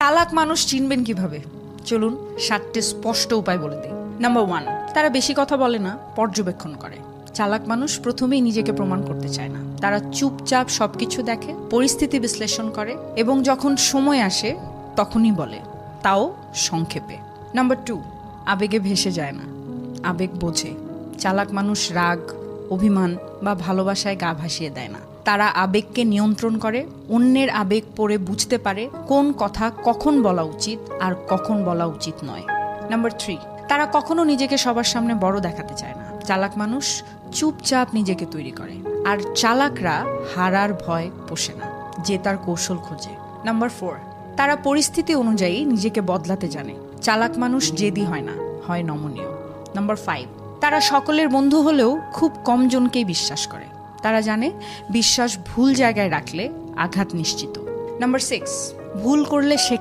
চালাক মানুষ চিনবেন কিভাবে? চলুন 7টে স্পষ্ট উপায় বলে দিই। নাম্বার 1, তারা বেশি কথা বলে না, পর্যবেক্ষণ করে। চালাক মানুষ প্রথমেই নিজেকে প্রমাণ করতে চায় না। তারা চুপচাপ সবকিছু দেখে, পরিস্থিতি বিশ্লেষণ করে এবং যখন সময় আসে তখনই বলে, তাও সংক্ষেপে। নাম্বার 2, আবেগে ভেসে যায় না, আবেগ বোঝে। চালাক মানুষ রাগ, অভিমান বা ভালোবাসায় গা ভাসিয়ে দেয় না। তারা আবেগকে নিয়ন্ত্রণ করে, অন্যের আবেগ পড়ে বুঝতে পারে কোন কথা কখন বলা উচিত আর কখন বলা উচিত নয়। নাম্বার 3, তারা কখনো নিজেকে সবার সামনে বড় দেখাতে চায় না। চালাক মানুষ চুপচাপ নিজেকে তৈরি করে। আর চালাকরা হারার ভয় পোষে না, জেতার কৌশল খোঁজে। নাম্বার 4, তারা পরিস্থিতি অনুযায়ী নিজেকে বদলাতে জানে। চালাক মানুষ জেদি হয় না, হয় নমনীয়। নাম্বার 5, তারা সকলের বন্ধু হলেও খুব কম জনকেই বিশ্বাস করে। তারা জানে বিশ্বাস ভুল জায়গায় রাখলে আঘাত নিশ্চিত। নাম্বার 6, ভুল করলে শেখে।